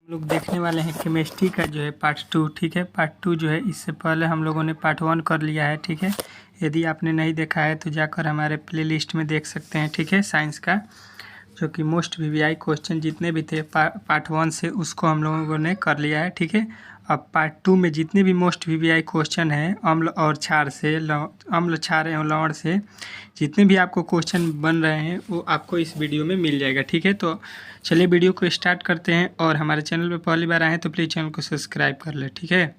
लोग देखने वाले हैं केमिस्ट्री का जो है पार्ट 2। ठीक है, पार्ट 2 जो है इससे पहले हम लोगों ने पार्ट 1 कर लिया है। ठीक है, यदि आपने नहीं देखा है तो जाकर हमारे प्लेलिस्ट में देख सकते हैं। ठीक है, साइंस का जो कि मोस्ट वीवीआई क्वेश्चन जितने भी थे पार्ट 1 से उसको हम लोगों ने कर लिया है। ठीक है, अब पार्ट 2 में जितने भी मोस्ट वीवीआई क्वेश्चन हैं अम्ल और क्षार से अम्ल क्षार एवं लवण से जितने भी आपको क्वेश्चन बन रहे हैं वो आपको इस वीडियो में मिल जाएगा। ठीक है, तो चलिए वीडियो को स्टार्ट करते हैं। और हमारे चैनल पे पहली बार आए हैं तो प्लीज़ चैनल को सब्सक्राइब कर ले। ठीक है,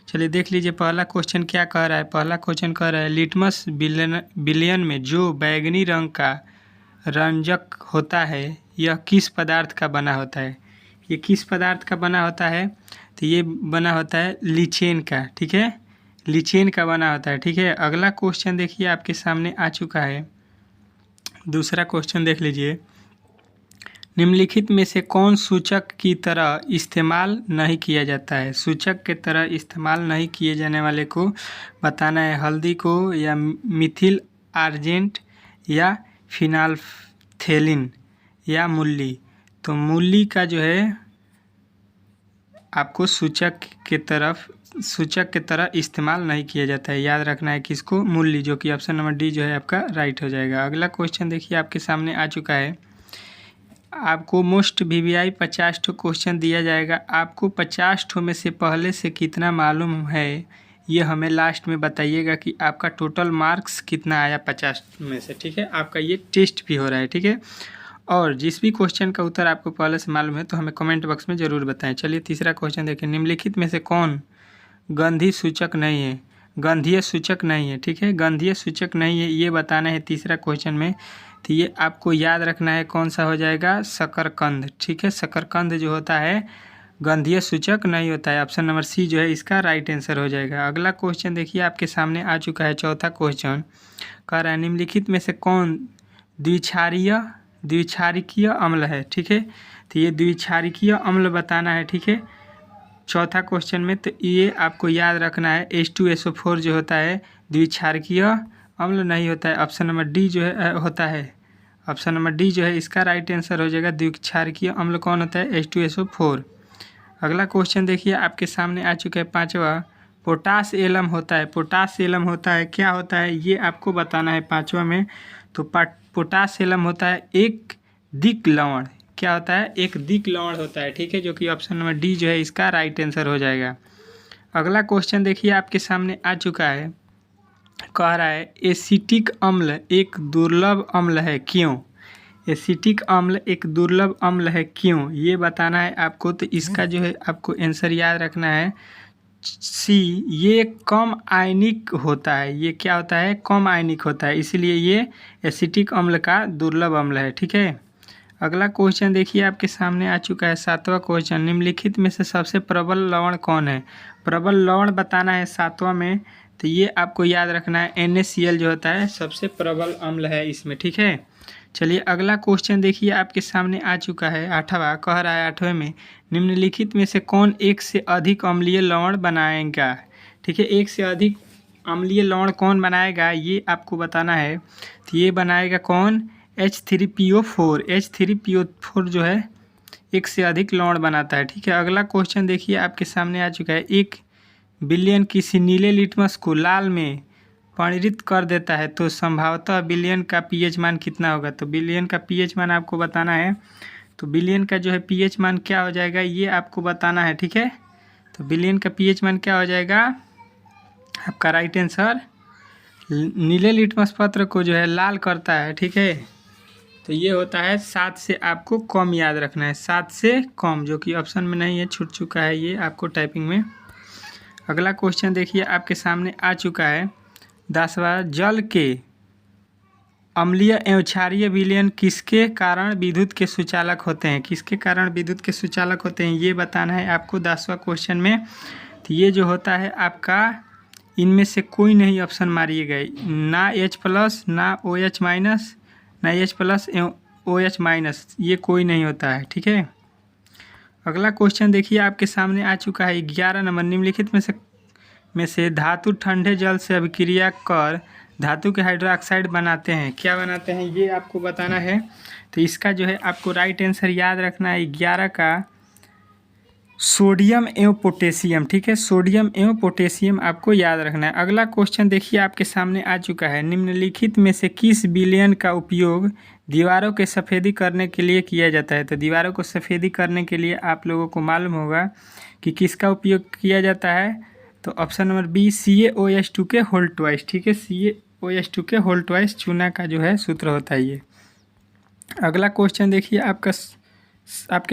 चलिए देख लीजिए पहला क्वेश्चन क्या कह रहा है। पहला क्वेश्चन कह रहा है लिटमस विलयन में जो बैंगनी रंग का रंजक होता है यह किस पदार्थ का बना होता है। ये किस पदार्थ का बना होता है तो ये बना होता है लीचेन का। ठीक है, लीचेन का बना होता है। ठीक है, अगला क्वेश्चन देखिए आपके सामने आ चुका है। दूसरा क्वेश्चन देख लीजिए, निम्नलिखित में से कौन सूचक की तरह इस्तेमाल नहीं किया जाता है। सूचक के तरह इस्तेमाल नहीं किए जाने वाले को बताना है। हल्दी को या मिथिल आर्जेंट या फिनाल्फथेलिन या मूली। तो मूली का जो है आपको सूचक के तरह इस्तेमाल नहीं किया जाता है। याद रखना है किसको, मूली, जो कि ऑप्शन नंबर डी जो है आपका राइट हो जाएगा। अगला क्वेश्चन देखिए आपके सामने आ चुका है। आपको मोस्ट वीवीआई 50 ठो क्वेश्चन दिया जाएगा। आपको 50 ठो में से पहले से कितना मालूम है ये हमें लास्ट में बताइएगा कि आपका टोटल मार्क्स कितना आया 50 में से। ठीक है, आपका ये टेस्ट भी हो रहा है। ठीक है, और जिस भी क्वेश्चन का उत्तर आपको पहले से मालूम है तो हमें कमेंट बॉक्स में ज़रूर बताएं। चलिए तीसरा क्वेश्चन देखें, निम्नलिखित में से कौन गंधीय सूचक नहीं है, गंधीय सूचक नहीं है। ठीक है, गंधीय सूचक नहीं है ये बताना है तीसरा क्वेश्चन में। तो ये आपको याद रखना है कौन सा हो जाएगा, शकरकंद। ठीक है, शकरकंद जो होता है गंधीय सूचक नहीं होता है। ऑप्शन नंबर सी जो है इसका राइट आंसर हो जाएगा। अगला क्वेश्चन देखिए आपके सामने आ चुका है। चौथा क्वेश्चन कह रहा है निम्नलिखित में से कौन द्विक्षारिकीय अम्ल है। ठीक है, तो ये द्विक्षारिकीय अम्ल बताना है। ठीक है, चौथा क्वेश्चन में तो ये आपको याद रखना है H2SO4 जो होता है द्विक्षारिकीय अम्ल नहीं होता है। ऑप्शन नंबर डी जो है होता है, ऑप्शन नंबर डी जो है इसका राइट आंसर हो जाएगा। द्विक्षारिकीय अम्ल कौन होता है, H2SO4। अगला क्वेश्चन देखिए आपके सामने आ चुका है पाँचवा, पोटास एलम होता है। पोटास एलम होता है क्या होता है ये आपको बताना है पाँचवा में। तो पोटास एलम होता है एक दिक लवण। क्या होता है, एक दिक लवण होता है। ठीक है, जो कि ऑप्शन नंबर डी जो है इसका राइट आंसर हो जाएगा। अगला क्वेश्चन देखिए आपके सामने आ चुका है, कह रहा है एसिटिक अम्ल एक दुर्लभ अम्ल है क्यों। एसिटिक अम्ल एक दुर्लभ अम्ल है क्यों ये बताना है आपको। तो इसका जो है आपको आंसर याद रखना है सी, ये कम आयनिक होता है। ये क्या होता है, कम आयनिक होता है, इसीलिए ये एसिटिक अम्ल का दुर्लभ अम्ल है। ठीक है, अगला क्वेश्चन देखिए आपके सामने आ चुका है। सातवां क्वेश्चन, निम्नलिखित में से सबसे प्रबल लवण कौन है। प्रबल लवण बताना है सातवां में। तो ये आपको याद रखना है NaCl जो होता है सबसे प्रबल अम्ल है इसमें। ठीक है, चलिए अगला क्वेश्चन देखिए आपके सामने आ चुका है। आठवां कह रहा है, आठवें में निम्नलिखित में से कौन एक से अधिक अम्लीय लवण बनाएगा। ठीक है, एक से अधिक अम्लीय लवण कौन बनाएगा ये आपको बताना है। तो ये बनाएगा कौन, H3PO4। H3PO4 जो है एक से अधिक लवण बनाता है। ठीक है, अगला क्वेश्चन देखिए आपके सामने आ चुका है। 1 बिलियन किसी नीले लिटमस को लाल में परिणित कर देता है तो संभवतः बिलियन का pH मान कितना होगा। तो बिलियन का pH मान आपको बताना है। तो बिलियन का जो है pH मान क्या हो जाएगा ये आपको बताना है। ठीक है, तो बिलियन का pH मान क्या हो जाएगा आपका राइट आंसर, नीले लिटमस पत्र को जो है लाल करता है। ठीक है, तो ये होता है 7 से आपको कम याद रखना है, 7 से कम, जो कि ऑप्शन में नहीं है, छूट चुका है ये आपको टाइपिंग में। अगला क्वेश्चन देखिए आपके सामने आ चुका है। 10वां, जल के अम्लीय एवं क्षारीय विलयन किसके कारण विद्युत के सुचालक होते हैं। किसके कारण विद्युत के सुचालक होते हैं ये बताना है आपको 10वां क्वेश्चन में। तो ये जो होता है आपका इनमें से कोई नहीं ऑप्शन मारिए गए, ना H+, ना OH-, ना H+ एवं OH-, ये कोई नहीं होता है। ठीक है, अगला क्वेश्चन देखिए आपके सामने आ चुका है। 11 नंबर, निम्नलिखित में से धातु ठंडे जल से अभिक्रिया कर धातु के हाइड्रोक्साइड बनाते हैं। क्या बनाते हैं ये आपको बताना है। तो इसका जो है आपको राइट आंसर याद रखना है 11 का सोडियम एवं पोटेशियम, ठीक है, सोडियम एवं पोटेशियम आपको याद रखना है। अगला क्वेश्चन देखिए आपके सामने आ चुका है, निम्नलिखित में से किस विलयन का उपयोग दीवारों के सफ़ेदी करने के लिए किया जाता है। तो दीवारों को सफ़ेदी करने के लिए आप लोगों को मालूम होगा कि किसका उपयोग किया जाता है। तो ऑप्शन नंबर बी CaOH2 के होल ट्वाइस, ठीक है, CaOH2 के होल ट्वाइस चूना का जो है सूत्र होता है ये। अगला क्वेश्चन देखिए आपके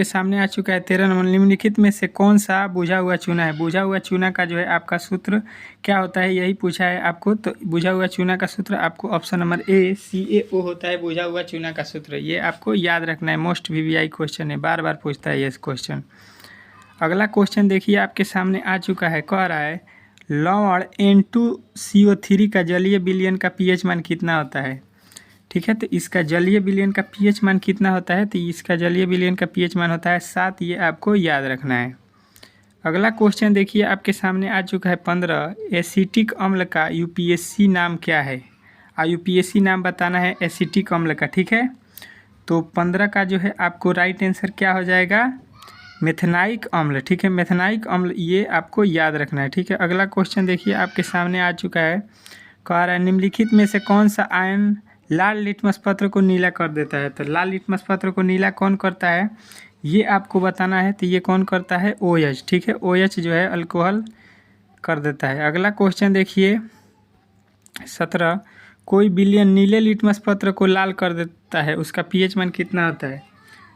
सामने आ चुका है 13 नंबर, निम्नलिखित में से कौन सा बुझा हुआ चूना है। बुझा हुआ चूना का जो है आपका सूत्र क्या होता है, यही पूछा है आपको। तो बुझा हुआ चूना का सूत्र आपको ऑप्शन नंबर ए CaO होता है बुझा हुआ चूना का सूत्र। ये आपको याद रखना है, मोस्ट VVI क्वेश्चन है, बार बार पूछता है ये क्वेश्चन। अगला क्वेश्चन देखिए आपके सामने आ चुका है, कह रहा है लवण N2CO3 का जलीय विलयन का pH मान कितना होता है। ठीक है, तो इसका जलीय विलयन का pH मान कितना होता है। तो इसका जलीय विलयन का pH मान होता है 7, ये आपको याद रखना है। अगला क्वेश्चन देखिए आपके सामने आ चुका है 15, एसिटिक अम्ल का UPSC नाम क्या है। UPSC नाम बताना है एसिटिक अम्ल का, ठीक है। तो 15 का जो है आपको राइट आंसर क्या हो जाएगा, मेथेनाइक अम्ल, ठीक है, मेथेनाइक अम्ल, ये आपको याद रखना है, ठीक है। अगला क्वेश्चन देखिए आपके सामने आ चुका है, कह रहा है निम्नलिखित में से कौन सा आयन लाल लिटमस पत्र को नीला कर देता है। तो लाल लिटमस पत्र को नीला कौन करता है, ये आपको बताना है। तो ये कौन करता है, OH, ठीक है, OH जो है अल्कोहल कर देता है। अगला क्वेश्चन देखिए 17, कोई विलयन नीले लिटमस पत्र को लाल कर देता है, उसका pH मान कितना होता है।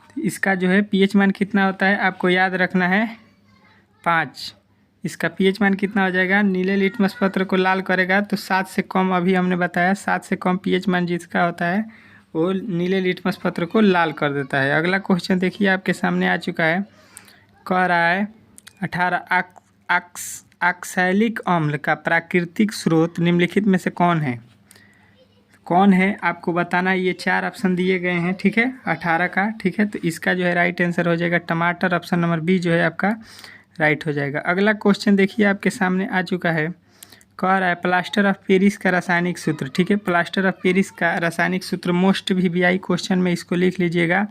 तो इसका जो है pH मान कितना होता है आपको याद रखना है 5। इसका pH मान कितना हो जाएगा, नीले लिटमस पत्र को लाल करेगा तो 7 से कम, अभी हमने बताया 7 से कम pH मान जिसका होता है वो नीले लिटमस पत्र को लाल कर देता है। अगला क्वेश्चन देखिए आपके सामने आ चुका है, कह रहा है 18, ऑक्सैलिक अम्ल का प्राकृतिक स्रोत निम्नलिखित में से कौन है आपको बताना है। ये 4 ऑप्शन दिए गए हैं, ठीक है, 18 का, ठीक है। तो इसका जो है राइट आंसर हो जाएगा टमाटर, ऑप्शन नंबर बी जो है आपका राइट हो जाएगा। अगला क्वेश्चन देखिए आपके सामने आ चुका है, कह रहा है प्लास्टर ऑफ पेरिस का रासायनिक सूत्र, ठीक है, प्लास्टर ऑफ पेरिस का रासायनिक सूत्र मोस्ट VVI क्वेश्चन में इसको लिख लीजिएगा,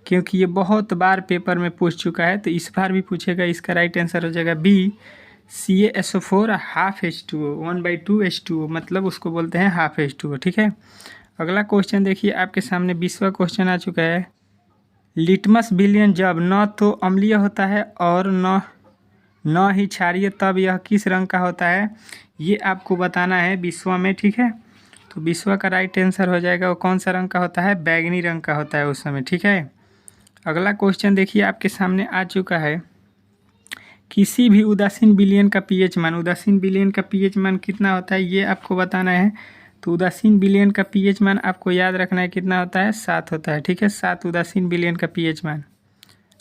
क्योंकि ये बहुत बार पेपर में पूछ चुका है, तो इस बार भी पूछेगा। इसका राइट आंसर हो जाएगा B CaSO4 half H2O, 1/2 H2O, मतलब उसको बोलते हैं हाफ H2O, ठीक है। अगला क्वेश्चन देखिए आपके सामने 20वां क्वेश्चन आ चुका है, लिटमस विलयन जब न तो अम्लीय होता है और न ही क्षारीय, तब यह किस रंग का होता है, ये आपको बताना है 20वां में, ठीक है। तो 20वां का राइट आंसर हो जाएगा वो कौन सा रंग का होता है, बैगनी रंग का होता है उस समय, ठीक है। अगला क्वेश्चन देखिए आपके सामने आ चुका है, किसी भी उदासीन विलयन का pH मान, उदासीन विलयन का pH मान कितना होता है ये आपको बताना है। तो उदासीन विलयन का pH मान आपको याद रखना है कितना होता है, 7 होता है, ठीक है, 7 उदासीन विलयन का pH मान।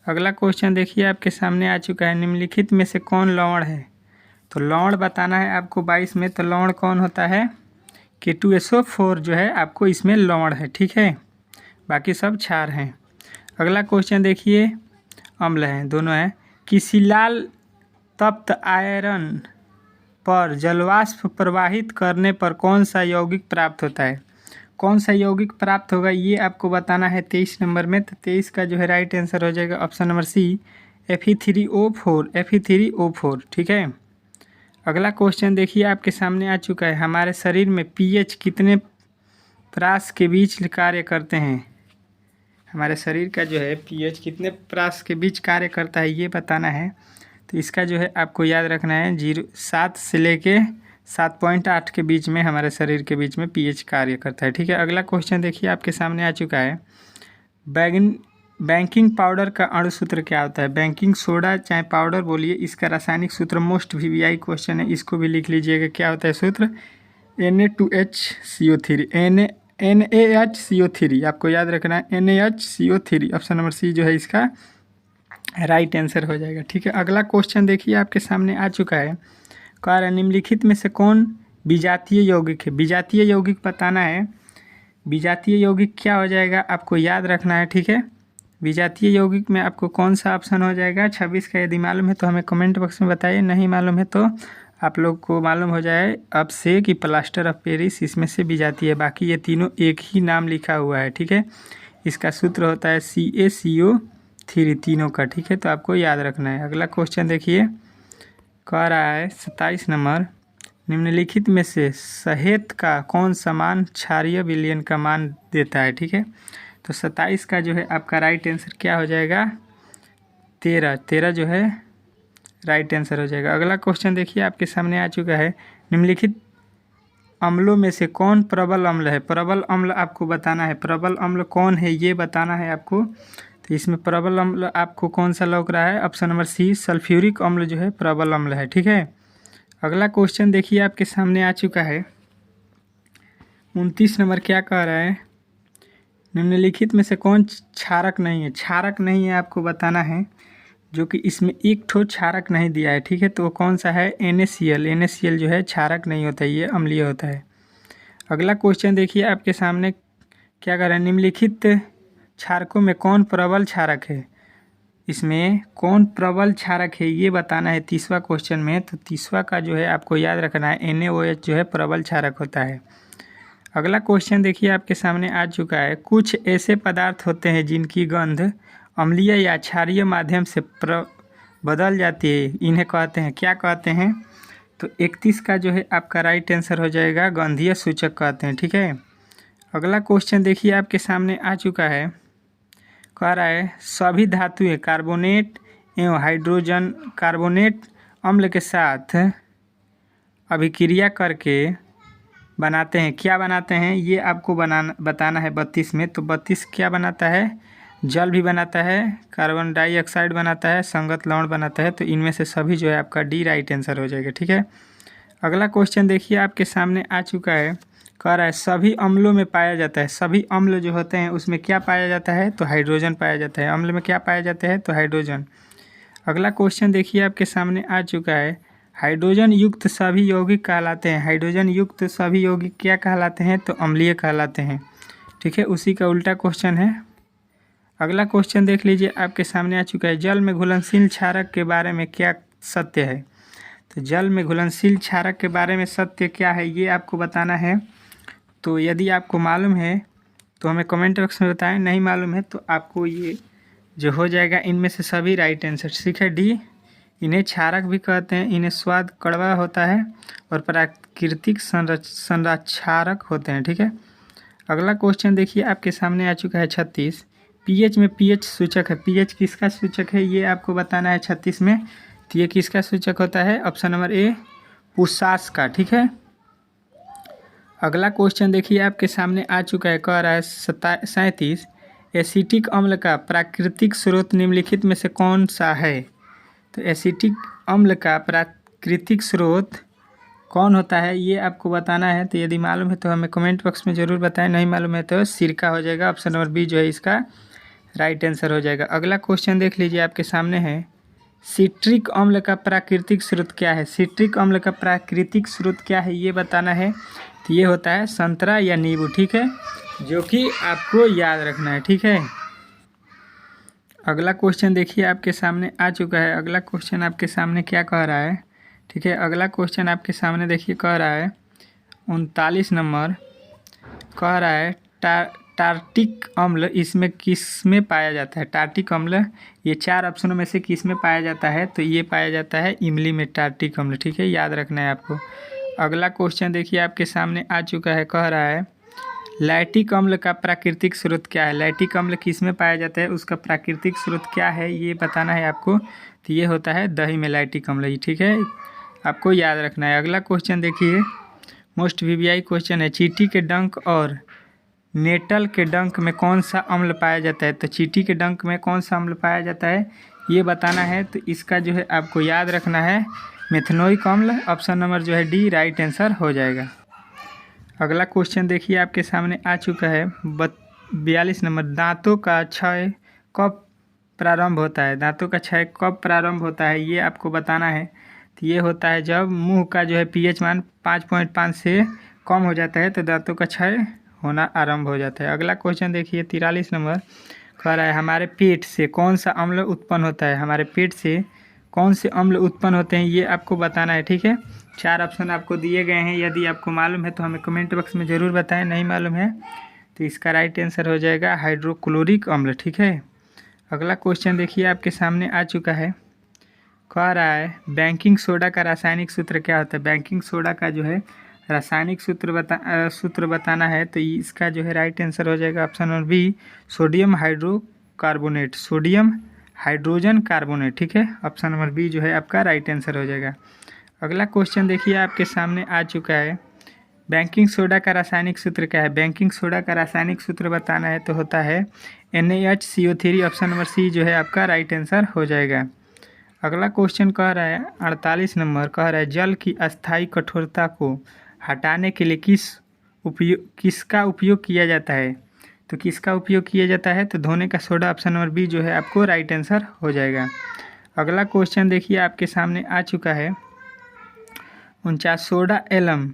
अगला क्वेश्चन देखिए आपके सामने आ चुका है, निम्नलिखित में से कौन लवण है। तो लवण बताना है आपको 22 में, तो लवण कौन होता है, K2SO4 जो है आपको इसमें लवण है, ठीक है, बाकी सब क्षार हैं। अगला क्वेश्चन देखिए अम्ल हैं, दोनों हैं, किसी लाल तप्त आयरन पर जलवाष्प प्रवाहित करने पर कौन सा यौगिक प्राप्त होता है। कौन सा यौगिक प्राप्त होगा ये आपको बताना है 23 नंबर में। तो 23 का जो है राइट आंसर हो जाएगा ऑप्शन नंबर सी Fe3O4, ठीक है। अगला क्वेश्चन देखिए आपके सामने आ चुका है, हमारे शरीर में pH कितने प्रास के बीच कार्य करते हैं। हमारे शरीर का जो है pH कितने प्रास के बीच कार्य करता है ये बताना है। तो इसका जो है आपको याद रखना है 7 से लेके 7.8 के बीच में हमारे शरीर के बीच में pH कार्य करता है, ठीक है। अगला क्वेश्चन देखिए आपके सामने आ चुका है, बेकिंग पाउडर का अणु सूत्र क्या होता है। बेकिंग सोडा चाहे पाउडर बोलिए, इसका रासायनिक सूत्र मोस्ट VVI क्वेश्चन है, इसको भी लिख लीजिएगा, क्या होता है सूत्र, Na2HCO3, NaHCO3 आपको याद रखना है, NaHCO3, ऑप्शन नंबर सी जो है इसका राइट आंसर हो जाएगा, ठीक है। अगला क्वेश्चन देखिए आपके सामने आ चुका है, कह रहा है निम्नलिखित में से कौन विजातीय यौगिक है। विजातीय यौगिक बताना है, विजातीय यौगिक क्या हो जाएगा आपको याद रखना है, ठीक है। विजातीय यौगिक में आपको कौन सा ऑप्शन हो जाएगा 26 का, यदि मालूम है तो हमें कमेंट बॉक्स में बताइए, नहीं मालूम है तो आप लोग को मालूम हो जाए अब से कि प्लास्टर ऑफ पेरिस इसमें से विजातीय है, बाकी ये तीनों एक ही नाम लिखा हुआ है, ठीक है। इसका सूत्र होता है CaCO 3 तीनों का, ठीक है। तो आपको याद रखना है। अगला क्वेश्चन देखिए, कह रहा है 27 नंबर, निम्नलिखित में से सहेत का कौन सा मान क्षारीय विलयन का मान देता है, ठीक है। तो 27 का जो है आपका राइट आंसर क्या हो जाएगा, 13 जो है राइट आंसर हो जाएगा। अगला क्वेश्चन देखिए आपके सामने आ चुका है, निम्नलिखित अम्लों में से कौन प्रबल अम्ल है। प्रबल अम्ल आपको बताना है, प्रबल अम्ल कौन है ये बताना है आपको। तो इसमें प्रबल अम्ल आपको कौन सा लग रहा है, ऑप्शन नंबर सी सल्फ्यूरिक अम्ल जो है प्रबल अम्ल है, ठीक है। अगला क्वेश्चन देखिए आपके सामने आ चुका है 29 नंबर, क्या कह रहा है, निम्नलिखित में से कौन क्षारक नहीं है। क्षारक नहीं है आपको बताना है, जो कि इसमें एक ठो क्षारक नहीं दिया है, ठीक है। तो वो कौन सा है, NaCl। NaCl जो है क्षारक नहीं होता है, ये अम्लीय होता है। अगला क्वेश्चन देखिए आपके सामने, क्या कर रहा है, निम्नलिखित क्षारकों में कौन प्रबल क्षारक है। इसमें कौन प्रबल क्षारक है ये बताना है 30वां क्वेश्चन में। तो 30वां का जो है आपको याद रखना है, NaOH जो है प्रबल क्षारक होता है। अगला क्वेश्चन देखिए आपके सामने आ चुका है, कुछ ऐसे पदार्थ होते हैं जिनकी गंध अम्लीय या क्षारीय माध्यम से बदल जाती है, इन्हें कहते हैं, क्या कहते हैं। तो 31 का जो है आपका राइट आंसर हो जाएगा, गंधीय सूचक कहते हैं, ठीक है। अगला क्वेश्चन देखिए आपके सामने आ चुका है, कह रहा है सभी धातुएं कार्बोनेट एवं हाइड्रोजन कार्बोनेट अम्ल के साथ अभिक्रिया करके बनाते हैं, क्या बनाते हैं ये आपको बताना है 32 में। तो 32 क्या बनाता है, जल भी बनाता है, कार्बन डाइऑक्साइड बनाता है, संगत लवण बनाता है। तो इनमें से सभी जो है आपका डी राइट आंसर हो जाएगा, ठीक है। अगला क्वेश्चन देखिए आपके सामने आ चुका है, कह रहा है सभी अम्लों में पाया जाता है, सभी अम्ल जो होते हैं उसमें क्या पाया जाता है, तो हाइड्रोजन पाया जाता है। अम्ल में क्या पाया जाता है, तो हाइड्रोजन। अगला क्वेश्चन देखिए आपके सामने आ चुका है, हाइड्रोजन युक्त सभी यौगिक कहलाते हैं। हाइड्रोजन युक्त सभी यौगिक क्या कहलाते हैं, तो अम्लीय कहलाते हैं, ठीक है। उसी का उल्टा क्वेश्चन है। अगला क्वेश्चन देख लीजिए आपके सामने आ चुका है, जल में घुलनशील क्षारक के बारे में क्या सत्य है। तो जल में घुलनशील क्षारक के बारे में सत्य क्या है ये आपको बताना है। तो यदि आपको मालूम है तो हमें कमेंट बॉक्स में बताएं, नहीं मालूम है तो आपको ये जो हो जाएगा इनमें से सभी राइट आंसर, ठीक है, डी। इन्हें क्षारक भी कहते हैं, इन्हें स्वाद कड़वा होता है और प्राकृतिक संरक्षारक होते हैं, ठीक है। अगला क्वेश्चन देखिए आपके सामने आ चुका है 36, पीएच में पीएच सूचक है। पीएच किसका सूचक है ये आपको बताना है 36 में। तो ये किसका सूचक होता है, ऑप्शन नंबर ए पुसास का, ठीक है। अगला क्वेश्चन देखिए आपके सामने आ चुका है, कह रहा है 37, एसिटिक अम्ल का प्राकृतिक स्रोत निम्नलिखित में से कौन सा है। तो एसिटिक अम्ल का प्राकृतिक स्रोत कौन होता है ये आपको बताना है। तो यदि मालूम है तो हमें कमेंट बॉक्स में ज़रूर बताएं, नहीं मालूम है तो सिरका हो जाएगा, ऑप्शन नंबर बी जो है इसका राइट आंसर हो जाएगा। अगला क्वेश्चन देख लीजिए आपके सामने है, सिट्रिक अम्ल का प्राकृतिक स्रोत क्या है। सिट्रिक अम्ल का प्राकृतिक स्रोत क्या है ये बताना है। तो ये होता है संतरा या नींबू, ठीक है, जो कि आपको याद रखना है, ठीक है। अगला क्वेश्चन देखिए आपके सामने आ चुका है। अगला क्वेश्चन आपके सामने क्या कह रहा है, ठीक है। अगला क्वेश्चन आपके सामने देखिए कह रहा है 39 नंबर, कह रहा है टार्टिक अम्ल इसमें किस में पाया जाता है। टार्टिक अम्ल ये 4 ऑप्शनों में से किस में पाया जाता है। तो ये पाया जाता है इमली में, टार्टिक अम्ल, ठीक है, याद रखना है आपको। अगला क्वेश्चन देखिए आपके सामने आ चुका है, कह रहा है लैक्टिक अम्ल का प्राकृतिक स्रोत क्या है। लैक्टिक अम्ल किस में पाया जाता है, उसका प्राकृतिक स्रोत क्या है ये बताना है आपको। तो ये होता है दही में लैक्टिक अम्ल, ठीक है, आपको याद रखना है। अगला क्वेश्चन देखिए, मोस्ट वीवीआई क्वेश्चन है, चींटी के डंक और नेटल के डंक में कौन सा अम्ल पाया जाता है। तो चींटी के डंक में कौन सा अम्ल पाया जाता है ये बताना है। तो इसका जो है आपको याद रखना है मेथनोइक अम्ल, ऑप्शन नंबर जो है डी राइट आंसर हो जाएगा। अगला क्वेश्चन देखिए आपके सामने आ चुका है 42 नंबर, दांतों का क्षय कब प्रारंभ होता है। दांतों का क्षय कब प्रारंभ होता है ये आपको बताना है। तो ये होता है जब मुंह का जो है पीएच मान 5.5 से कम हो जाता है, तो दांतों का क्षय होना आरंभ हो जाता है। अगला क्वेश्चन देखिए 43 नंबर, कह रहा है हमारे पेट से कौन सा अम्ल उत्पन्न होता है। हमारे पेट से कौन से अम्ल उत्पन्न होते हैं ये आपको बताना है, ठीक है। 4 ऑप्शन आपको दिए गए हैं, यदि आपको मालूम है तो हमें कमेंट बॉक्स में ज़रूर बताएं, नहीं मालूम है तो इसका राइट आंसर हो जाएगा हाइड्रोक्लोरिक अम्ल, ठीक है। अगला क्वेश्चन देखिए आपके सामने आ चुका है। कह रहा है बेकिंग सोडा का रासायनिक सूत्र क्या होता है। बेकिंग सोडा का जो है रासायनिक सूत्र बताना है, तो इसका जो है राइट आंसर हो जाएगा option number B, sodium hydrocarbonate, sodium hydrogen carbonate. ठीक है, ऑप्शन नंबर बी जो है आपका राइट आंसर हो जाएगा। अगला क्वेश्चन देखिए आपके सामने आ चुका है। बेकिंग सोडा का रासायनिक सूत्र क्या है। बेकिंग सोडा का रासायनिक सूत्र बताना है तो होता है NaHCO3, ऑप्शन नंबर सी जो है आपका राइट आंसर हो जाएगा। अगला क्वेश्चन कह रहा है 48 नंबर, कह रहा है जल की अस्थायी कठोरता को हटाने के लिए किसका उपयोग किया जाता है। तो किसका उपयोग किया जाता है, तो धोने का सोडा, ऑप्शन नंबर बी जो है आपको राइट आंसर हो जाएगा। अगला क्वेश्चन देखिए आपके सामने आ चुका है 49, सोडा एलम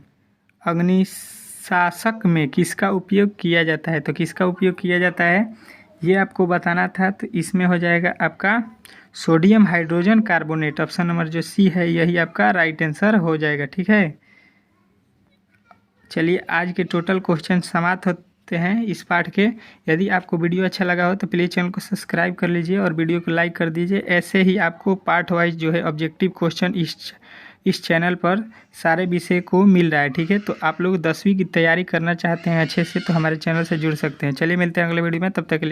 अग्निशासक में किसका उपयोग किया जाता है। तो किसका उपयोग किया जाता है ये आपको बताना था, तो इसमें हो जाएगा आपका sodium hydrogen carbonate, option number जो सी है यही आपका राइट आंसर हो जाएगा। ठीक है, चलिए आज के टोटल क्वेश्चन समाप्त होते हैं इस पाठ के। यदि आपको वीडियो अच्छा लगा हो तो प्लीज़ चैनल को सब्सक्राइब कर लीजिए और वीडियो को लाइक कर दीजिए। ऐसे ही आपको पार्ट वाइज जो है ऑब्जेक्टिव क्वेश्चन इस चैनल पर सारे विषय को मिल रहा है। ठीक है, तो आप लोग 10वीं की तैयारी करना चाहते हैं अच्छे से, तो हमारे चैनल से जुड़ सकते हैं। चलिए मिलते हैं अगले वीडियो में, तब तक के लिए।